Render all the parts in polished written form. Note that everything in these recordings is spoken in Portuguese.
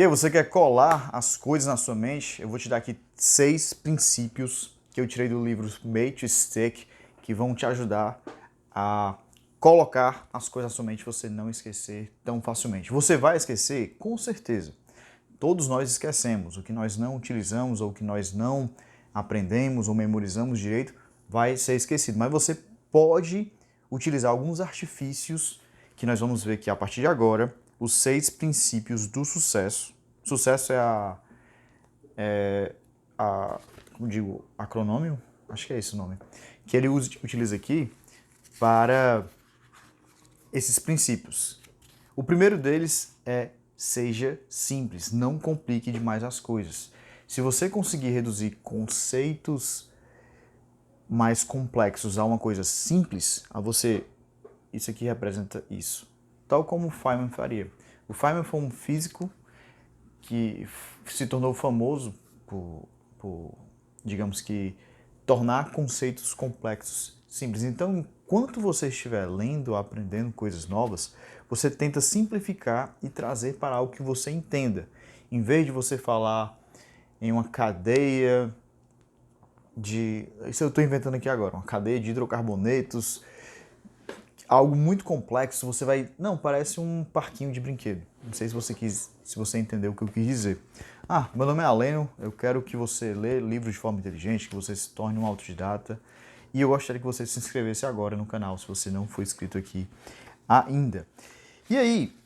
E aí, você quer colar as coisas na sua mente? Eu vou te dar aqui 6 princípios que eu tirei do livro Made to Stick, que vão te ajudar a colocar as coisas na sua mente e você não esquecer tão facilmente. Você vai esquecer? Com certeza. Todos nós esquecemos. O que nós não utilizamos ou o que nós não aprendemos ou memorizamos direito vai ser esquecido. Mas você pode utilizar alguns artifícios que nós vamos ver aqui a partir de agora, os 6 princípios do sucesso. Sucesso como digo, acronômio? Acho que é esse o nome. Que ele utiliza aqui para esses princípios. O primeiro deles é: seja simples, não complique demais as coisas. Se você conseguir reduzir conceitos mais complexos a uma coisa simples, isso aqui representa isso. Tal como o Feynman faria. O Feynman foi um físico que se tornou famoso por, digamos que, tornar conceitos complexos simples. Então, enquanto você estiver lendo, aprendendo coisas novas, você tenta simplificar e trazer para algo que você entenda. Em vez de você falar em uma cadeia isso eu estou inventando aqui agora, uma cadeia de hidrocarbonetos, algo muito complexo, você vai... Não, parece um parquinho de brinquedo. Não sei se você entendeu o que eu quis dizer. Meu nome é Aleno, eu quero que você lê livros de forma inteligente, que você se torne um autodidata. E eu gostaria que você se inscrevesse agora no canal, se você não for inscrito aqui ainda. E aí,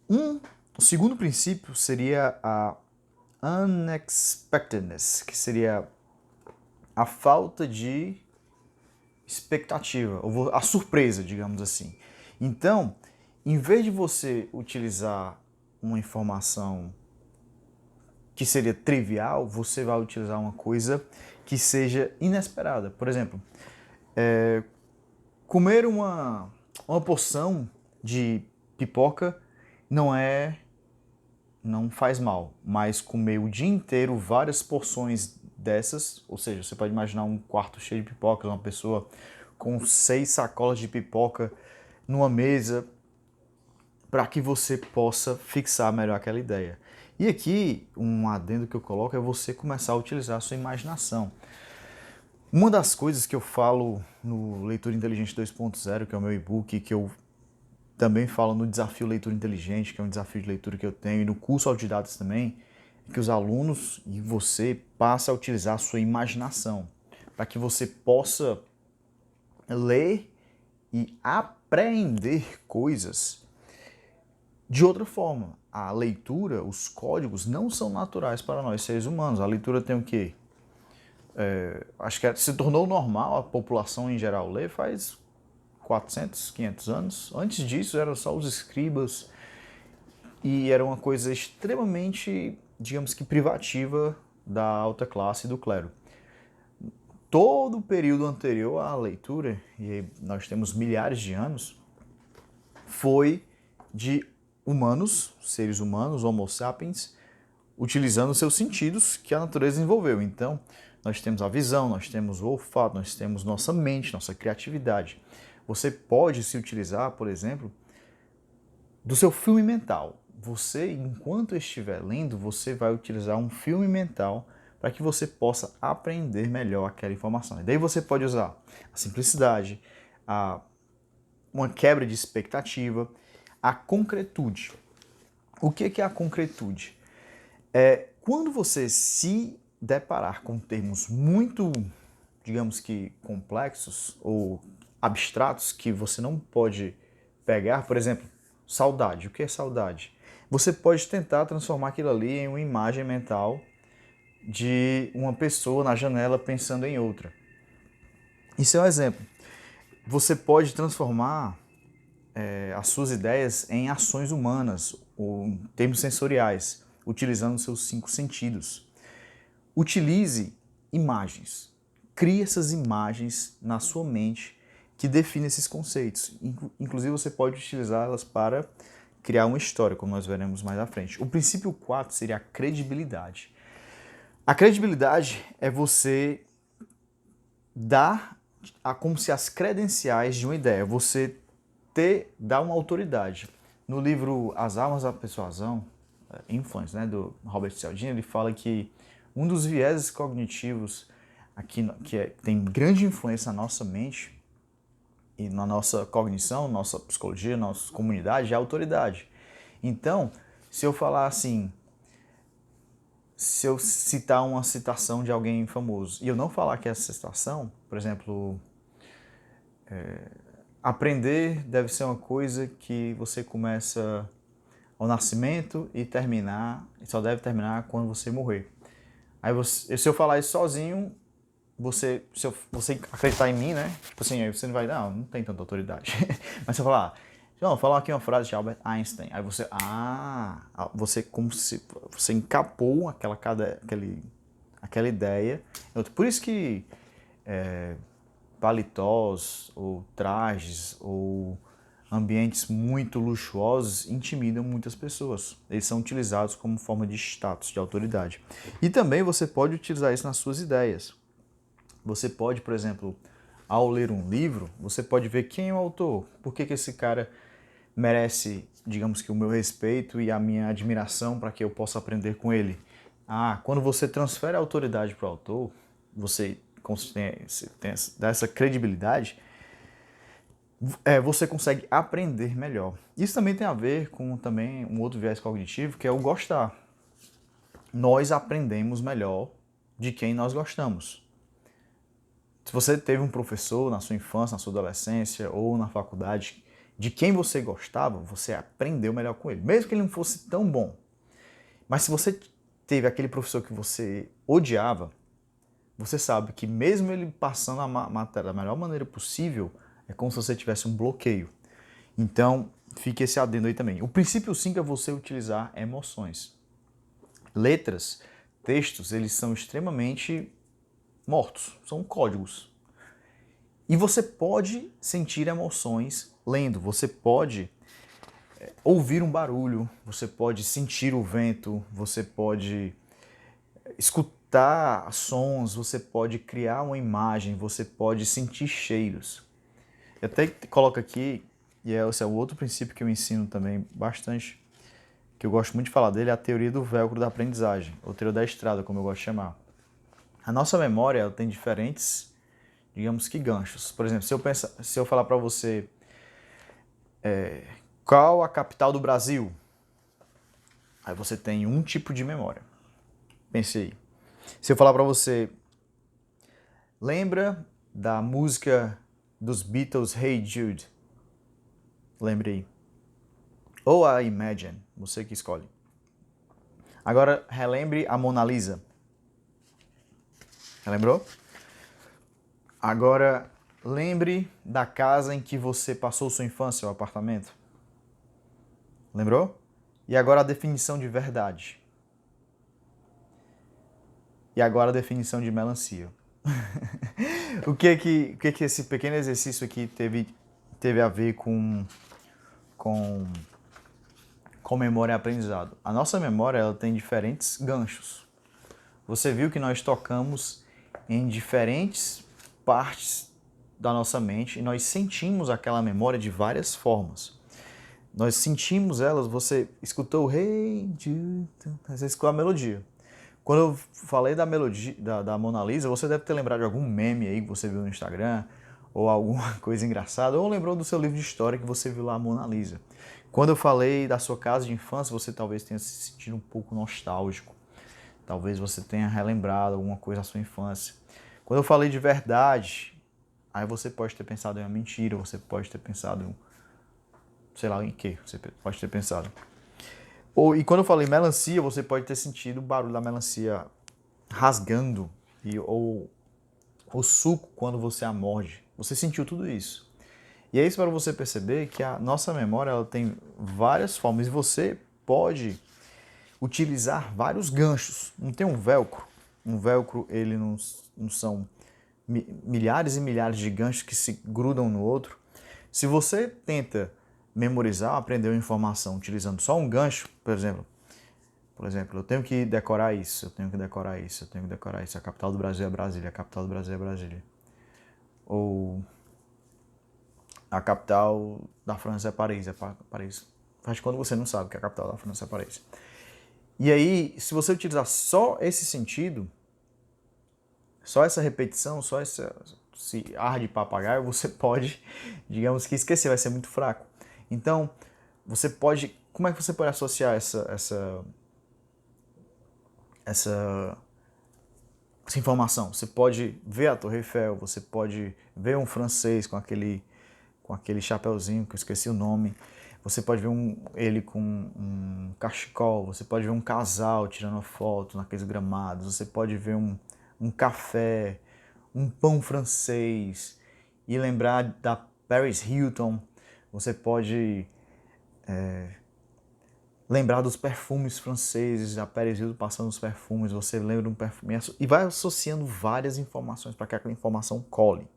o segundo princípio seria a unexpectedness, que seria a falta de expectativa, ou a surpresa, digamos assim. Então, em vez de você utilizar uma informação que seria trivial, você vai utilizar uma coisa que seja inesperada. Por exemplo, comer uma porção de pipoca não faz mal, mas comer o dia inteiro várias porções dessas, ou seja, você pode imaginar um quarto cheio de pipoca, uma pessoa com 6 sacolas de pipoca numa mesa, para que você possa fixar melhor aquela ideia. E aqui, um adendo que eu coloco é você começar a utilizar a sua imaginação. Uma das coisas que eu falo no Leitura Inteligente 2.0, que é o meu e-book, que eu também falo no Desafio Leitura Inteligente, que é um desafio de leitura que eu tenho, e no curso Autodidatas também, é que os alunos e você passem a utilizar a sua imaginação, para que você possa ler e aprender coisas de outra forma. A leitura, os códigos não são naturais para nós seres humanos. A leitura tem o quê? Acho que se tornou normal a população em geral ler faz 400, 500 anos. Antes disso eram só os escribas e era uma coisa extremamente, digamos que, privativa da alta classe e do clero. Todo o período anterior à leitura, e nós temos milhares de anos, foi de humanos, seres humanos, homo sapiens, utilizando seus sentidos que a natureza desenvolveu. Então, nós temos a visão, nós temos o olfato, nós temos nossa mente, nossa criatividade. Você pode se utilizar, por exemplo, do seu filme mental. Você, enquanto estiver lendo, você vai utilizar um filme mental para que você possa aprender melhor aquela informação. E daí você pode usar a simplicidade, uma quebra de expectativa, a concretude. O que é a concretude? Quando você se deparar com termos muito, digamos que, complexos ou abstratos que você não pode pegar, por exemplo, saudade. O que é saudade? Você pode tentar transformar aquilo ali em uma imagem mental de uma pessoa na janela pensando em outra. Isso é um exemplo. Você pode transformar as suas ideias em ações humanas, ou em termos sensoriais, utilizando seus 5 sentidos. Utilize imagens. Crie essas imagens na sua mente que definem esses conceitos. Inclusive, você pode utilizá-las para criar uma história, como nós veremos mais à frente. O princípio 4 seria a credibilidade. A credibilidade é você dar como se as credenciais de uma ideia, você dar uma autoridade. No livro As Armas da Persuasão, Influence, né, do Robert Cialdini, ele fala que um dos vieses cognitivos aqui tem grande influência na nossa mente e na nossa cognição, nossa psicologia, nossa comunidade é a autoridade. Então, se eu falar assim, se eu citar uma citação de alguém famoso e eu não falar que é essa citação, por exemplo, aprender deve ser uma coisa que você começa ao nascimento e só deve terminar quando você morrer. Aí se eu falar isso sozinho, se você acreditar em mim, né? Tipo assim, aí você não vai, não tem tanta autoridade. Mas se eu falar, vou falar aqui uma frase de Albert Einstein. Aí você como se você encapou aquela ideia. Por isso que paletós ou trajes ou ambientes muito luxuosos intimidam muitas pessoas. Eles são utilizados como forma de status, de autoridade. E também você pode utilizar isso nas suas ideias. Você pode, por exemplo, ao ler um livro, você pode ver quem é o autor, por que esse cara merece, digamos que, o meu respeito e a minha admiração para que eu possa aprender com ele. Quando você transfere a autoridade para o autor, você dá essa credibilidade, você consegue aprender melhor. Isso também tem a ver com também um outro viés cognitivo, que é o gostar. Nós aprendemos melhor de quem nós gostamos. Se você teve um professor na sua infância, na sua adolescência ou na faculdade de quem você gostava, você aprendeu melhor com ele, mesmo que ele não fosse tão bom. Mas se você teve aquele professor que você odiava, você sabe que mesmo ele passando a matéria da melhor maneira possível, é como se você tivesse um bloqueio. Então, fique esse adendo aí também. O princípio 5 é você utilizar emoções. Letras, textos, eles são extremamente mortos, são códigos. E você pode sentir emoções lendo, você pode ouvir um barulho, você pode sentir o vento, você pode escutar sons, você pode criar uma imagem, você pode sentir cheiros. Eu até coloco aqui, e esse é o outro princípio que eu ensino também bastante, que eu gosto muito de falar dele, é a teoria do velcro da aprendizagem, ou teoria da estrada, como eu gosto de chamar. A nossa memória ela tem diferentes, digamos que ganchos. Por exemplo, se eu falar para você qual a capital do Brasil, aí você tem um tipo de memória. Pense aí. Se eu falar para você, lembra da música dos Beatles Hey Jude? Lembre aí. Ou a Imagine, você que escolhe. Agora relembre a Mona Lisa. Relembrou? Agora lembre da casa em que você passou sua infância, o apartamento. Lembrou? E agora a definição de verdade. E agora a definição de melancia. O que esse pequeno exercício aqui teve a ver com memória e aprendizado? A nossa memória ela tem diferentes ganchos. Você viu que nós tocamos em diferentes partes da nossa mente e nós sentimos aquela memória de várias formas. Nós sentimos elas, você escutou Hey Jude, você escutou a melodia. Quando eu falei da melodia da Mona Lisa, você deve ter lembrado de algum meme aí que você viu no Instagram, ou alguma coisa engraçada, ou lembrou do seu livro de história que você viu lá a Mona Lisa. Quando eu falei da sua casa de infância, você talvez tenha se sentido um pouco nostálgico. Talvez você tenha relembrado alguma coisa da sua infância. Quando eu falei de verdade, aí você pode ter pensado em uma mentira, você pode ter pensado em sei lá em que, você pode ter pensado. E quando eu falei melancia, você pode ter sentido o barulho da melancia rasgando ou o suco quando você a morde. Você sentiu tudo isso. E é isso para você perceber que a nossa memória ela tem várias formas e você pode utilizar vários ganchos. Não tem um velcro. Um velcro ele não são milhares e milhares de ganchos que se grudam no outro. Se você tenta memorizar, aprender uma informação utilizando só um gancho, por exemplo, eu tenho que decorar isso, eu tenho que decorar isso, eu tenho que decorar isso. A capital do Brasil é Brasília, a capital do Brasil é Brasília. Ou a capital da França é Paris, Paris. Faz quando você não sabe que a capital da França é Paris. E aí, se você utilizar só esse sentido, só essa repetição, só esse ar de papagaio, você pode, digamos que esquecer, vai ser muito fraco. Então, você pode, como é que você pode associar essa informação? Você pode ver a Torre Eiffel, você pode ver um francês com aquele chapeuzinho, que eu esqueci o nome, você pode ver ele com um cachecol, você pode ver um casal tirando foto naqueles gramados, você pode ver um café, um pão francês, e lembrar da Paris Hilton, você pode lembrar dos perfumes franceses, a Paris Hilton passando os perfumes, você lembra de um perfume, e vai associando várias informações para que aquela informação cole,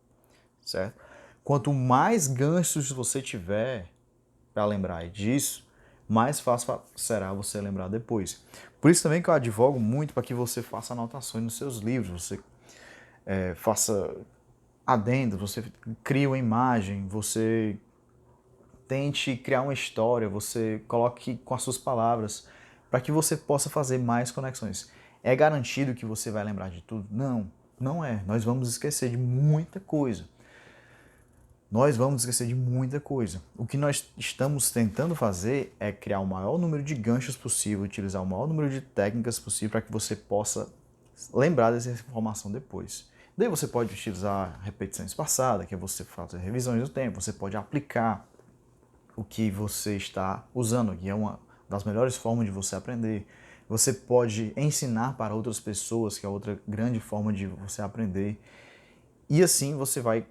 certo? Quanto mais ganchos você tiver para lembrar disso, mais fácil será você lembrar depois. Por isso também que eu advogo muito para que você faça anotações nos seus livros, você faça adendo, você crie uma imagem, você tente criar uma história, você coloque com as suas palavras, para que você possa fazer mais conexões. É garantido que você vai lembrar de tudo? Não, não é. Nós vamos esquecer de muita coisa. Nós vamos esquecer de muita coisa. O que nós estamos tentando fazer é criar o maior número de ganchos possível, utilizar o maior número de técnicas possível para que você possa lembrar dessa informação depois. Daí você pode utilizar a repetição espaçada, que é você fazer revisões do tempo, você pode aplicar o que você está usando, que é uma das melhores formas de você aprender. Você pode ensinar para outras pessoas, que é outra grande forma de você aprender. E assim você vai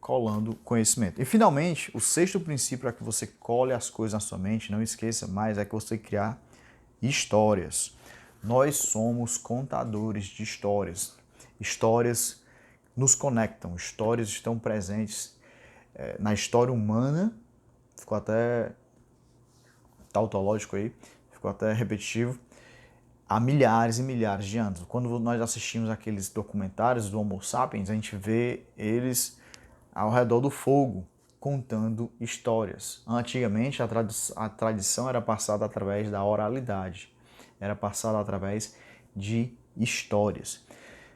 colando conhecimento. E finalmente, o sexto princípio para que você cole as coisas na sua mente, não esqueça mais, é que você criar histórias. Nós somos contadores de histórias. Histórias nos conectam, histórias estão presentes na história humana. Ficou até tautológico aí, ficou até repetitivo, há milhares e milhares de anos. Quando nós assistimos aqueles documentários do Homo sapiens, a gente vê eles ao redor do fogo, contando histórias. Antigamente, a tradição era passada através da oralidade, era passada através de histórias.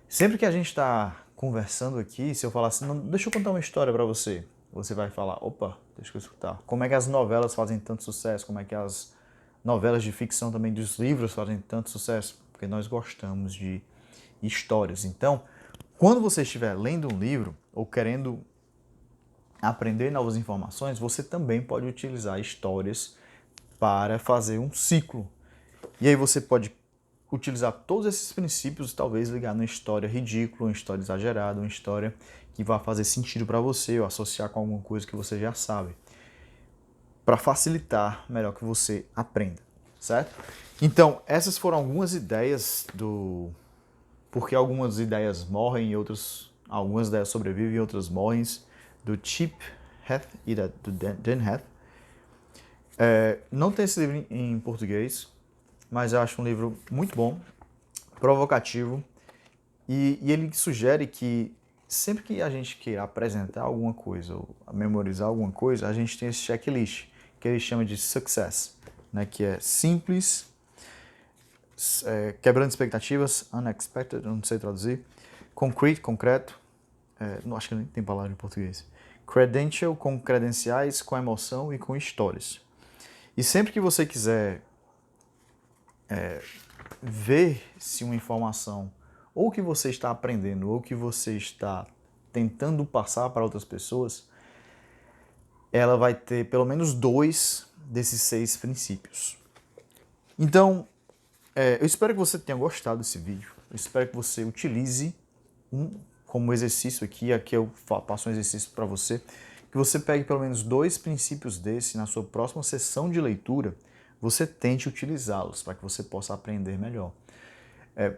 Sempre que a gente está conversando aqui, se eu falar assim, deixa eu contar uma história para você, você vai falar, opa, deixa eu escutar. Como é que as novelas fazem tanto sucesso? Como é que as novelas de ficção também dos livros fazem tanto sucesso? Porque nós gostamos de histórias. Então, quando você estiver lendo um livro ou querendo aprender novas informações, você também pode utilizar histórias para fazer um ciclo. E aí você pode utilizar todos esses princípios, talvez ligar numa história ridícula, uma história exagerada, uma história que vai fazer sentido para você ou associar com alguma coisa que você já sabe, para facilitar melhor que você aprenda, certo? Então, essas foram algumas ideias do porque algumas ideias morrem e algumas ideias sobrevivem e outras morrem, do Chip Heath e do Dan Heath. Não tem esse livro em português, mas eu acho um livro muito bom, provocativo, e ele sugere que sempre que a gente queira apresentar alguma coisa ou memorizar alguma coisa, a gente tem esse checklist, que ele chama de success, né, que é simples, quebrando expectativas, unexpected, eu não sei traduzir, concrete, concreto, não acho que nem tem palavra em português, credential, com credenciais, com emoção e com histórias. E sempre que você quiser ver se uma informação ou que você está aprendendo ou que você está tentando passar para outras pessoas, ela vai ter pelo menos 2 desses 6 princípios. Então, eu espero que você tenha gostado desse vídeo. Eu espero que você utilize como exercício aqui eu passo um exercício para você, que você pegue pelo menos 2 princípios desse na sua próxima sessão de leitura, você tente utilizá-los para que você possa aprender melhor.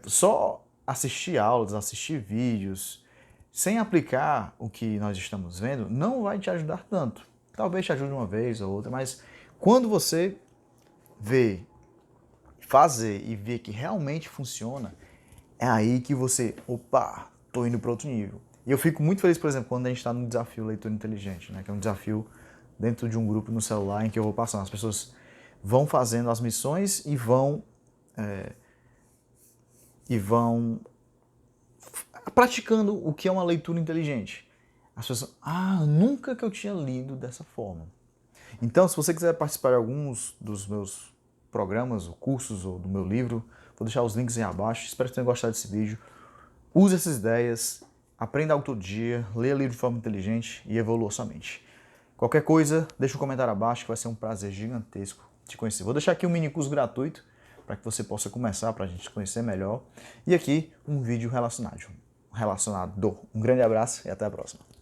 Só assistir aulas, assistir vídeos, sem aplicar o que nós estamos vendo, não vai te ajudar tanto. Talvez te ajude uma vez ou outra, mas quando você fazer e ver que realmente funciona, é aí que você, opa, tô indo para outro nível. E eu fico muito feliz, por exemplo, quando a gente está no desafio Leitura Inteligente, né, que é um desafio dentro de um grupo no celular em que eu vou passando. As pessoas vão fazendo as missões e vão e vão praticando o que é uma leitura inteligente. As pessoas, nunca que eu tinha lido dessa forma. Então, se você quiser participar de alguns dos meus programas, ou cursos, ou do meu livro, vou deixar os links aí abaixo. Espero que tenham gostado desse vídeo. Use essas ideias, aprenda algo todo dia, leia livro de forma inteligente e evolua sua mente. Qualquer coisa, deixa um comentário abaixo que vai ser um prazer gigantesco te conhecer. Vou deixar aqui um mini curso gratuito para que você possa começar, para a gente se conhecer melhor. E aqui um vídeo relacionado. Um grande abraço e até a próxima.